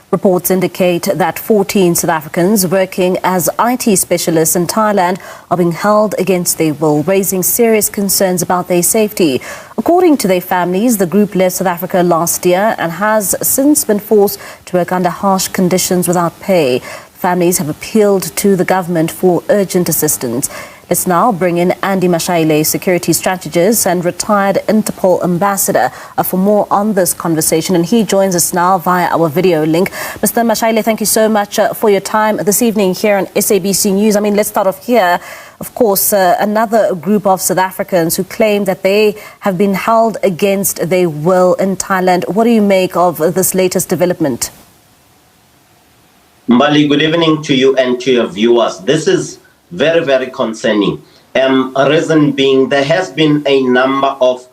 Reports indicate that 14 South Africans working as IT specialists in Thailand are being held against their will, raising serious concerns about their safety. According to their families, the group left South Africa last year and has since been forced to work under harsh conditions without pay. Families have appealed to the government for urgent assistance. Let's now bring in Andy Mashaile, security strategist and retired Interpol ambassador, for more on this conversation. And he joins us now via our video link. Mr. Mashaile, thank you so much for your time this evening here on SABC News. I mean, let's start off here. Of course, another group of South Africans who claim that they have been held against their will in Thailand. What do you make of this latest development? Mbali, good evening to you and to your viewers. This is very, very concerning. A reason being, there has been a number of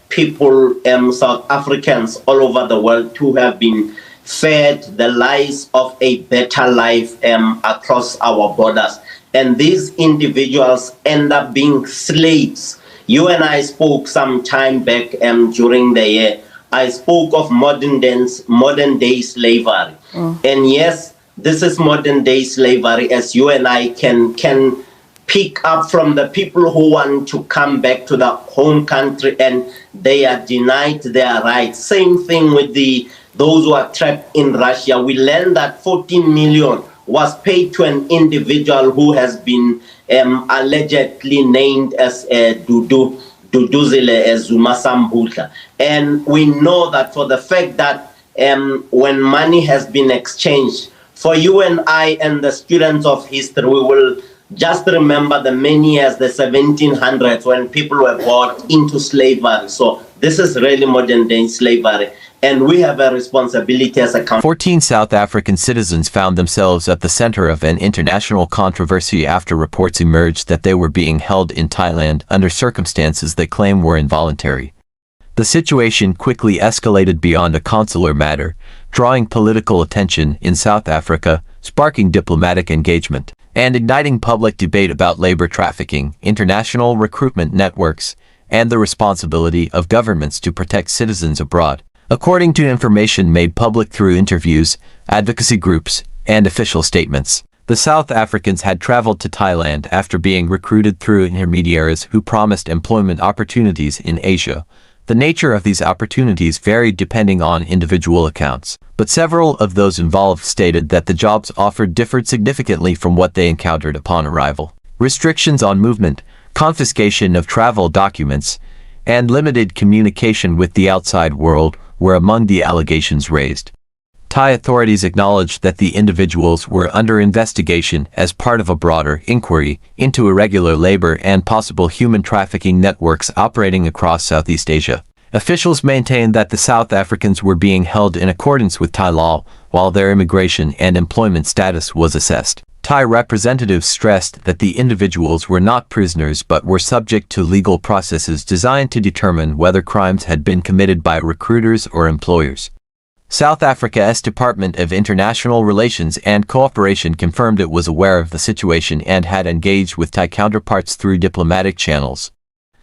people, South Africans all over the world, who have been fed the lies of a better life across our borders. And these individuals end up being slaves. You and I spoke some time back during the year. I spoke of modern day slavery. And yes, this is modern day slavery, as you and I can pick up from the people who want to come back to the home country and they are denied their rights. Same thing with those who are trapped in Russia. We learned that 14 million was paid to an individual who has been allegedly named as Duduzile Zumasambutla. And we know that for the fact that when money has been exchanged, for you and I and the students of history, we will just remember the many years, the 1700s, when people were brought into slavery. So this is really modern day slavery. And we have a responsibility as a country. 14 South African citizens found themselves at the center of an international controversy after reports emerged that they were being held in Thailand under circumstances they claim were involuntary. The situation quickly escalated beyond a consular matter, drawing political attention in South Africa, sparking diplomatic engagement, and igniting public debate about labor trafficking, international recruitment networks, and the responsibility of governments to protect citizens abroad. According to information made public through interviews, advocacy groups, and official statements, the South Africans had traveled to Thailand after being recruited through intermediaries who promised employment opportunities in Asia. The nature of these opportunities varied depending on individual accounts, but several of those involved stated that the jobs offered differed significantly from what they encountered upon arrival. Restrictions on movement, confiscation of travel documents, and limited communication with the outside world were among the allegations raised. Thai authorities acknowledged that the individuals were under investigation as part of a broader inquiry into irregular labor and possible human trafficking networks operating across Southeast Asia. Officials maintained that the South Africans were being held in accordance with Thai law, while their immigration and employment status was assessed. Thai representatives stressed that the individuals were not prisoners but were subject to legal processes designed to determine whether crimes had been committed by recruiters or employers. South Africa's Department of International Relations and Cooperation confirmed it was aware of the situation and had engaged with Thai counterparts through diplomatic channels.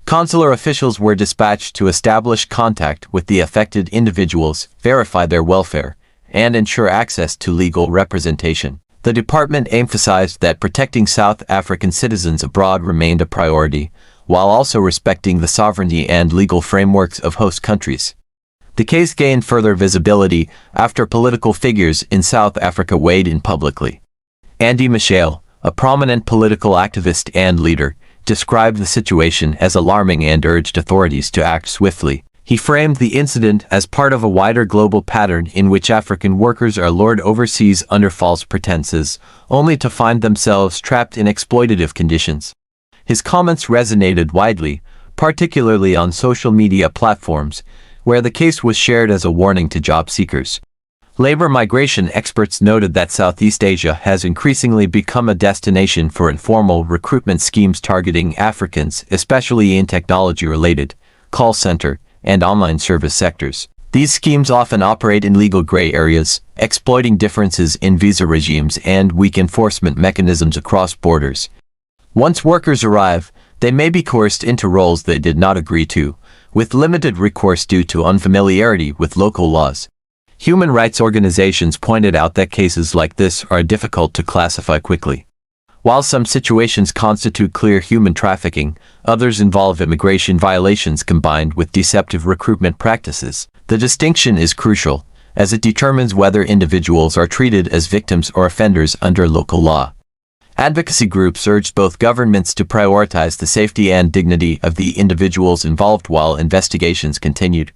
Consular officials were dispatched to establish contact with the affected individuals, verify their welfare, and ensure access to legal representation. The department emphasized that protecting South African citizens abroad remained a priority, while also respecting the sovereignty and legal frameworks of host countries. The case gained further visibility after political figures in South Africa weighed in publicly. Andy Mashaile, a prominent political activist and leader, described the situation as alarming and urged authorities to act swiftly. He framed the incident as part of a wider global pattern in which African workers are lured overseas under false pretenses, only to find themselves trapped in exploitative conditions. His comments resonated widely, particularly on social media platforms, where the case was shared as a warning to job seekers. Labor migration experts noted that Southeast Asia has increasingly become a destination for informal recruitment schemes targeting Africans, especially in technology-related, call center, and online service sectors. These schemes often operate in legal gray areas, exploiting differences in visa regimes and weak enforcement mechanisms across borders. Once workers arrive, they may be coerced into roles they did not agree to, with limited recourse due to unfamiliarity with local laws. Human rights organizations pointed out that cases like this are difficult to classify quickly. While some situations constitute clear human trafficking, others involve immigration violations combined with deceptive recruitment practices. The distinction is crucial, as it determines whether individuals are treated as victims or offenders under local law. Advocacy groups urged both governments to prioritize the safety and dignity of the individuals involved while investigations continued.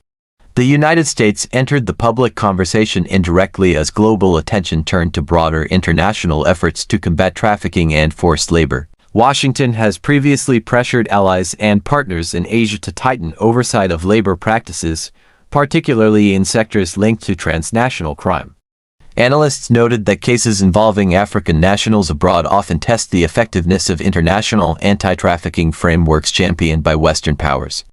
The United States entered the public conversation indirectly as global attention turned to broader international efforts to combat trafficking and forced labor. Washington has previously pressured allies and partners in Asia to tighten oversight of labor practices, particularly in sectors linked to transnational crime. Analysts noted that cases involving African nationals abroad often test the effectiveness of international anti-trafficking frameworks championed by Western powers.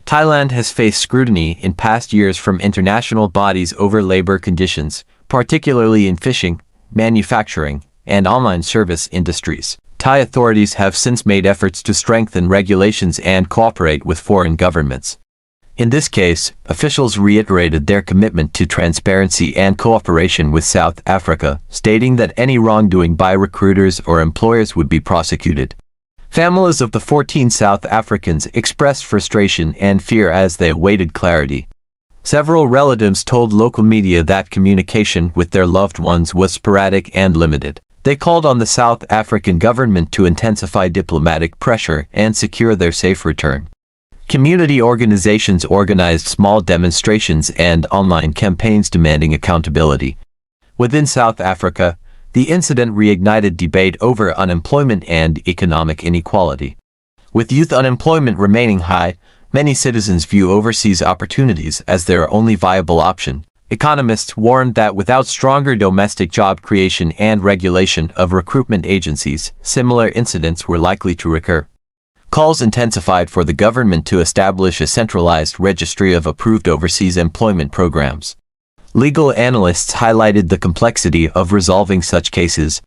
Thailand has faced scrutiny in past years from international bodies over labor conditions, particularly in fishing, manufacturing, and online service industries. Thai authorities have since made efforts to strengthen regulations and cooperate with foreign governments. In this case, officials reiterated their commitment to transparency and cooperation with South Africa, stating that any wrongdoing by recruiters or employers would be prosecuted. Families of the 14 South Africans expressed frustration and fear as they awaited clarity. Several relatives told local media that communication with their loved ones was sporadic and limited. They called on the South African government to intensify diplomatic pressure and secure their safe return. Community organizations organized small demonstrations and online campaigns demanding accountability. Within South Africa, the incident reignited debate over unemployment and economic inequality. With youth unemployment remaining high, many citizens view overseas opportunities as their only viable option. Economists warned that without stronger domestic job creation and regulation of recruitment agencies, similar incidents were likely to recur. Calls intensified for the government to establish a centralized registry of approved overseas employment programs. Legal analysts highlighted the complexity of resolving such cases.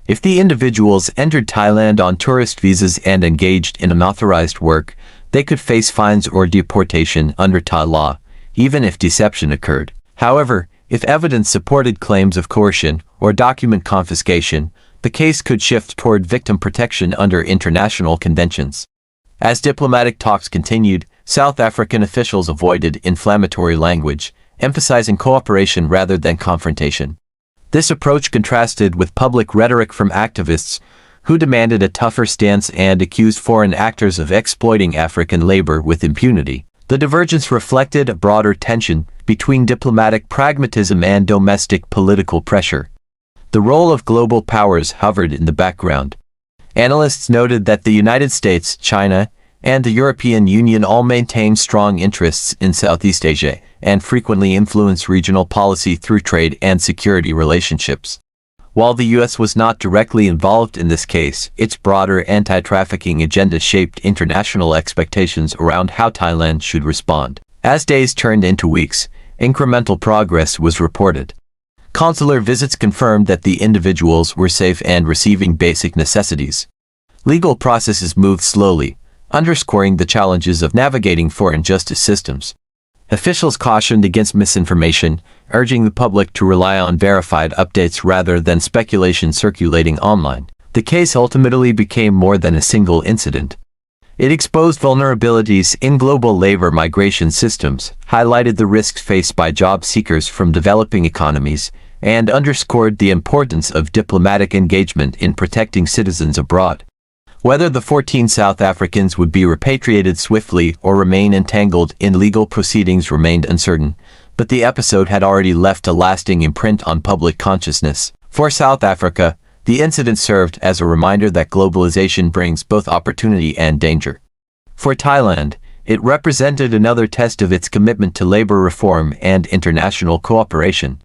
If the individuals entered Thailand on tourist visas and engaged in unauthorized work, they could face fines or deportation under Thai law, even if deception occurred. However, if evidence supported claims of coercion or document confiscation, the case could shift toward victim protection under international conventions. As diplomatic talks continued, South African officials avoided inflammatory language, emphasizing cooperation rather than confrontation. This approach contrasted with public rhetoric from activists, who demanded a tougher stance and accused foreign actors of exploiting African labor with impunity. The divergence reflected a broader tension between diplomatic pragmatism and domestic political pressure. The role of global powers hovered in the background. Analysts noted that the United States, China, and the European Union all maintain strong interests in Southeast Asia and frequently influence regional policy through trade and security relationships. While the U.S. was not directly involved in this case, its broader anti-trafficking agenda shaped international expectations around how Thailand should respond. As days turned into weeks, incremental progress was reported. Consular visits confirmed that the individuals were safe and receiving basic necessities. Legal processes moved slowly, underscoring the challenges of navigating foreign justice systems. Officials cautioned against misinformation, urging the public to rely on verified updates rather than speculation circulating online. The case ultimately became more than a single incident. It exposed vulnerabilities in global labor migration systems, highlighted the risks faced by job seekers from developing economies, and underscored the importance of diplomatic engagement in protecting citizens abroad. Whether the 14 South Africans would be repatriated swiftly or remain entangled in legal proceedings remained uncertain, but the episode had already left a lasting imprint on public consciousness. For South Africa, the incident served as a reminder that globalization brings both opportunity and danger. For Thailand, it represented another test of its commitment to labor reform and international cooperation.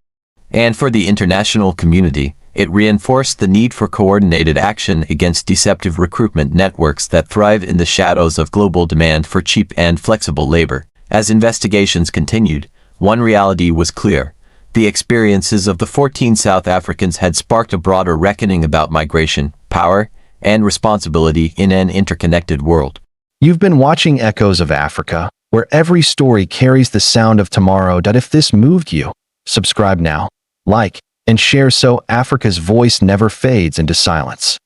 And for the international community, it reinforced the need for coordinated action against deceptive recruitment networks that thrive in the shadows of global demand for cheap and flexible labor. As investigations continued, one reality was clear. The experiences of the 14 South Africans had sparked a broader reckoning about migration, power, and responsibility in an interconnected world. You've been watching Echoes of Africa, where every story carries the sound of tomorrow. If this moved you, Subscribe now, like, and share so Africa's voice never fades into silence.